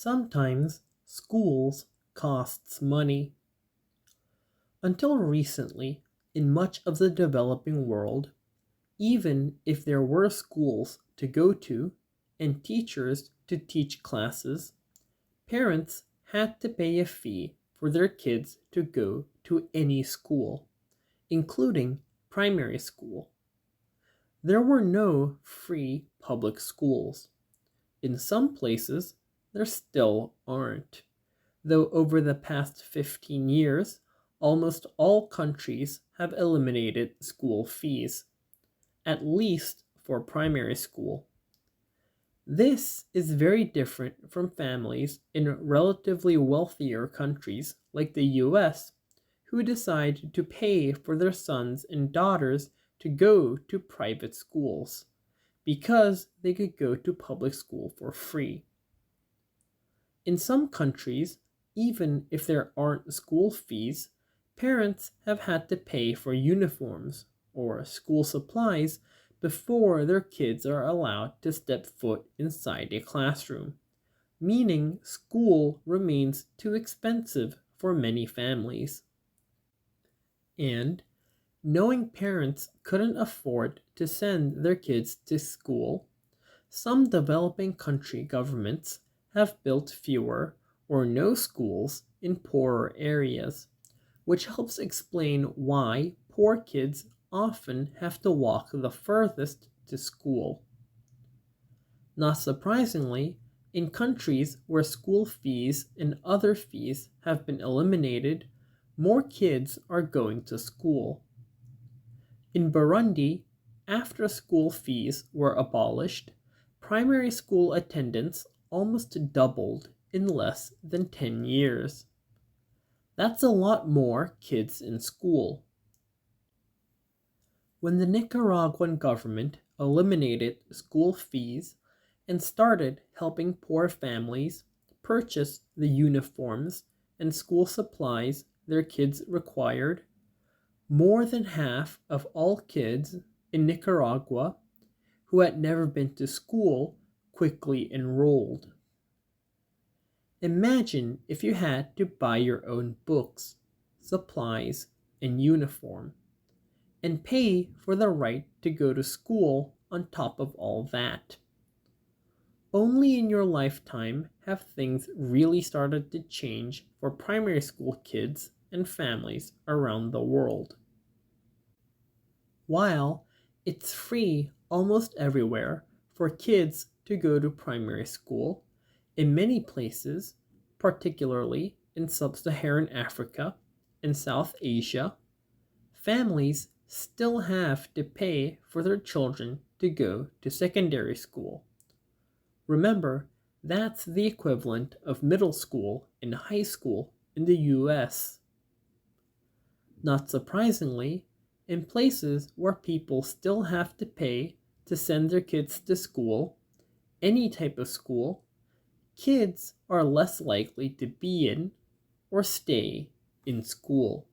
Sometimes schools costs money. Until recently, in much of the developing world, even if there were schools to go to and teachers to teach classes, parents had to pay a fee for their kids to go to any school, including primary school. There were no free public schools. In some places, there still aren't, though over the past 15 years, almost all countries have eliminated school fees, at least for primary school. This is very different from families in relatively wealthier countries like the US who decide to pay for their sons and daughters to go to private schools because they could go to public school for free. In some countries, even if there aren't school fees, parents have had to pay for uniforms or school supplies before their kids are allowed to step foot inside a classroom, meaning school remains too expensive for many families. And knowing parents couldn't afford to send their kids to school, some developing country governments have built fewer or no schools in poorer areas, which helps explain why poor kids often have to walk the furthest to school. Not surprisingly, in countries where school fees and other fees have been eliminated, more kids are going to school. In Burundi, after school fees were abolished, primary school attendance almost doubled in less than 10 years. That's a lot more kids in school. When the Nicaraguan government eliminated school fees and started helping poor families purchase the uniforms and school supplies their kids required, more than half of all kids in Nicaragua who had never been to school quickly enrolled. Imagine if you had to buy your own books, supplies, and uniform, and pay for the right to go to school on top of all that. Only in your lifetime have things really started to change for primary school kids and families around the world. While it's free almost everywhere for kids to go to primary school, in many places, particularly in sub Saharan Africa and South Asia, families still have to pay for their children to go to secondary school. Remember, that's the equivalent of middle school and high school in the US. Not surprisingly, in places where people still have to pay to send their kids to school, any type of school, kids are less likely to be in or stay in school.